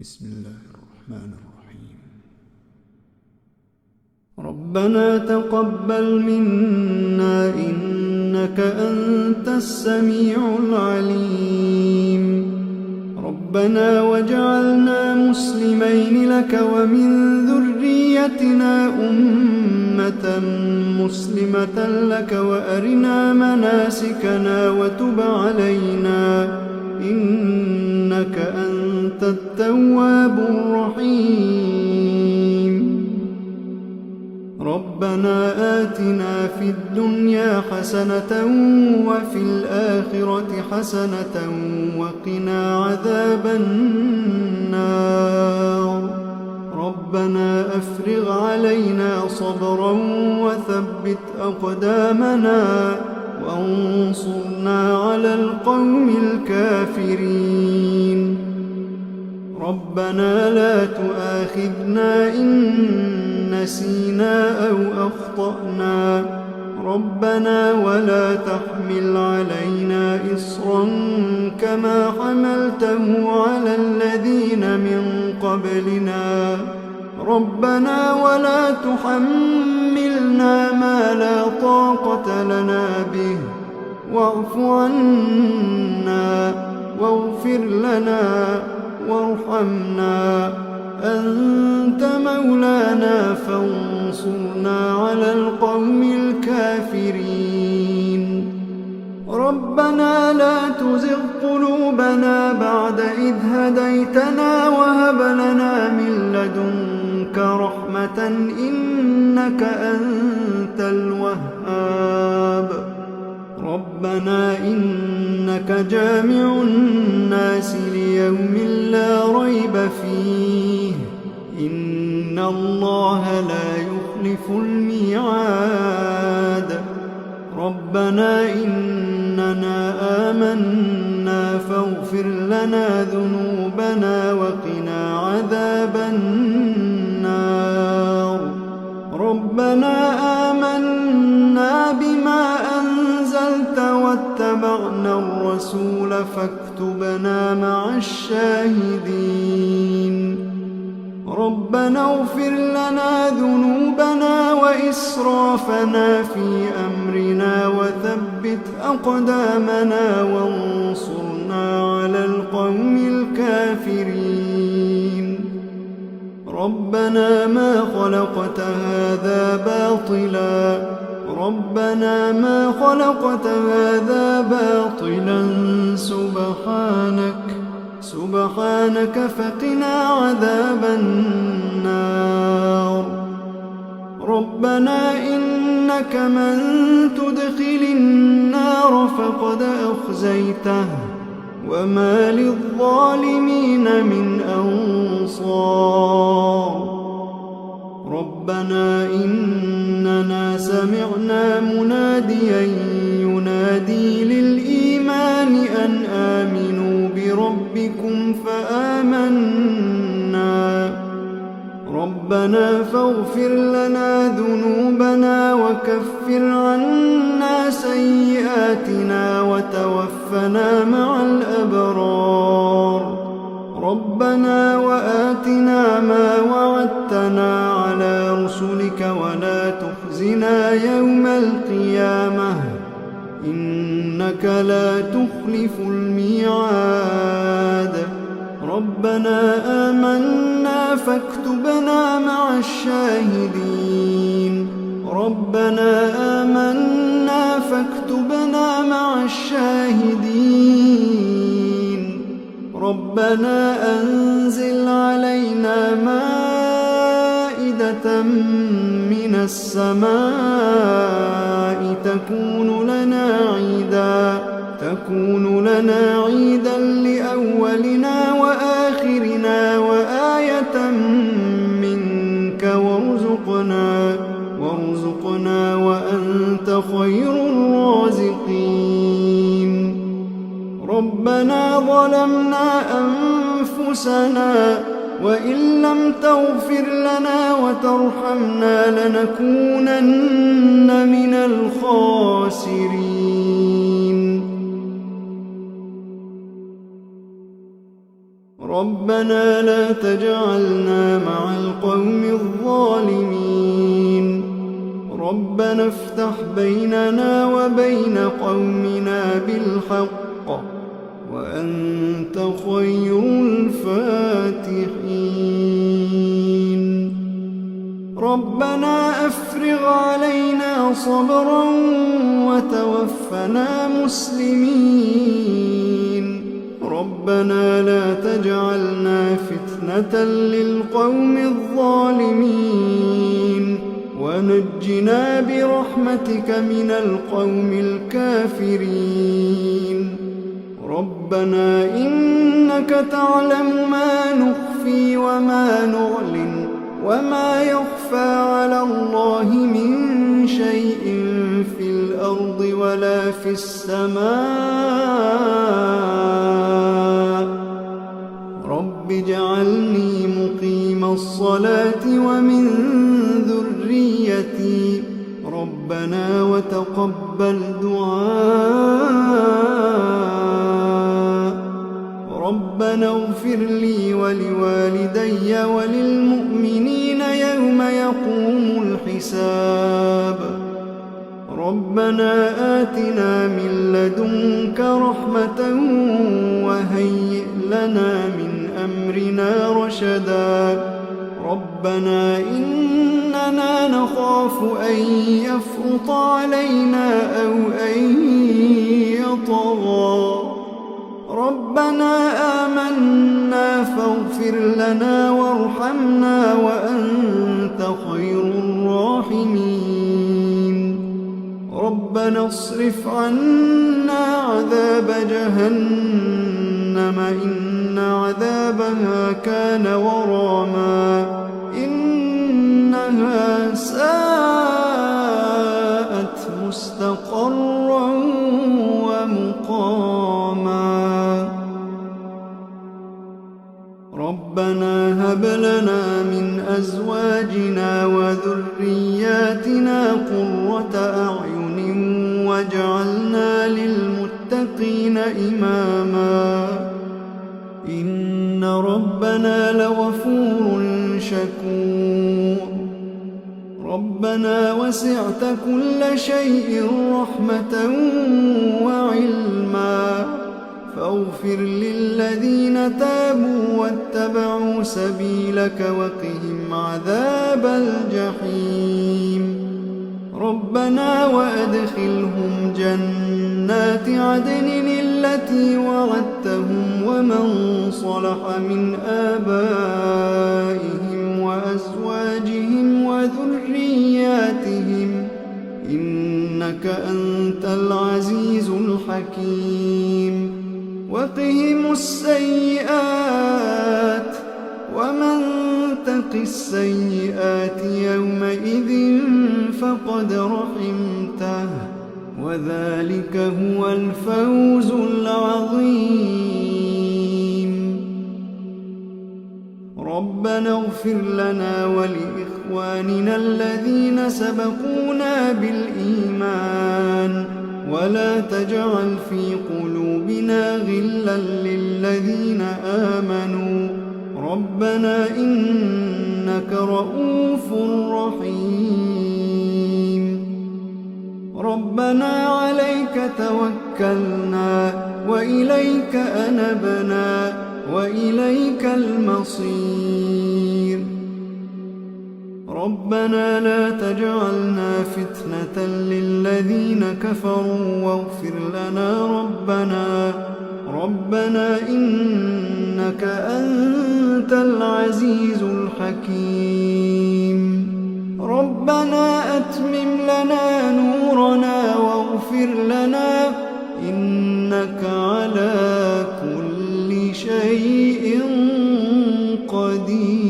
بسم الله الرحمن الرحيم. ربنا تقبل منا إنك أنت السميع العليم. ربنا واجعلنا مسلمين لك ومن ذريتنا أمة مسلمة لك وأرنا مناسكنا وتب علينا إنك أنت التواب الرحيم. ربنا آتنا في الدنيا حسنة وفي الآخرة حسنة وقنا عذاب النار. ربنا أفرغ علينا صبرا وثبت أقدامنا وانصرنا على القوم الكافرين. ربنا لا تؤاخذنا إن نسينا أو أخطأنا. ربنا ولا تحمل علينا إصرا كما حملته على الذين من قبلنا. ربنا ولا تحملنا ما لا طاقة لنا به واعف عنا واغفر لنا وارحمنا أنت مولانا فانصرنا على القوم الكافرين. ربنا لا تزغ قلوبنا بعد إذ هديتنا وهب لنا من لدنك رحمة إنك أنت الوهاب. ربنا إنك جامع الناس ليوم لا ريب فيه إن الله لا يخلف الميعاد. ربنا إننا آمنا فاغفر لنا ذنوبنا وقنا عذاب النار. ربنا آمنا بما أنزلت واتبعنا الرسول فاكتبنا مع الشاهدين. ربنا اغفر لنا ذنوبنا وإسرافنا في أمرنا وثبت أقدامنا وانصرنا على القوم الكافرين. ربنا ما خلقت هذا باطلا. ربنا ما خلقت هذا باطلا سبحانك فقنا عذاب النار. ربنا إنك من تدخل النار فقد أخزيته وما للظالمين من أنصار. ربنا إننا سمعنا مناديا ينادي للإيمان أن آمنوا بربكم فآمنا. ربنا فاغفر لنا ذنوبنا وكفر عنا سيئاتنا وتوفنا مع الأبرار. ربنا وآتنا ما وعدتنا على رسلك ولا تخزنا يوم القيامة إنك لا تخلف الميعاد. ربنا آمنا فاكتبنا مع الشاهدين. ربنا آمنا فاكتبنا مع الشاهدين. ربنا أنزل علينا مائدة من السماء تكون لنا عيدا لأولنا وآخرنا وآية منك وارزقنا وأنت خير الرازقين. ربنا ظلمنا أنفسنا وإن لم تغفر لنا وترحمنا لنكونن من الخاسرين. ربنا لا تجعلنا مع القوم الظالمين ربنا افتح بيننا وبين قومنا بالحق وأنت خير الفاتحين ربنا أفرغ علينا صبرا وتوفنا مسلمين ربنا لا تجعلنا فتنة للقوم الظالمين ونجنا برحمتك من القوم الكافرين ربنا إنك تعلم ما نخفي وما نعلن وما يخفى على الله من شيء في الأرض ولا في السماء رب اجعلني مقيم الصلاة ومن ذريتي ربنا وتقبل دعاء ربنا اغفر لي ولوالدي وللمؤمنين يوم يقوم الحساب ربنا آتنا من لدنك رحمة وهيئ لنا من أمرنا رشدا ربنا إننا نخاف أن يفرط علينا أو أن يطغى ربنا آمنا فاغفر لنا وارحمنا وأنت خير الراحمين ربنا اصرف عنا عذاب جهنم إن عذابها كان غراما إنها ساءت مستقرا ومقاما ربنا هب لنا من أزواجنا وذرياتنا قرة أعين واجعلنا للمتقين إماما إن ربنا لغفور شكور ربنا وسعت كل شيء رحمة وعلما فاغفر للذين تابوا واتبعوا سبيلك وقهم عذاب الجحيم ربنا وأدخلهم جنات عدن التي وعدتهم ومن صلح من آبائهم وأزواجهم وذرياتهم إنك أنت العزيز الحكيم وقهم السيئات ومن تق السيئات يومئذ فقد رحمته وذلك هو الفوز العظيم ربنا اغفر لنا ولإخواننا الذين سبقونا بالإيمان ولا تجعل في قلوبنا غلا للذين آمنوا ربنا إنك رؤوف رحيم ربنا عليك توكلنا وإليك أنبنا وإليك المصير ربنا لا تجعلنا فتنة للذين كفروا واغفر لنا ربنا إنك أنت العزيز الحكيم ربنا أتمم لنا نورنا واغفر لنا إنك على كل شيء قدير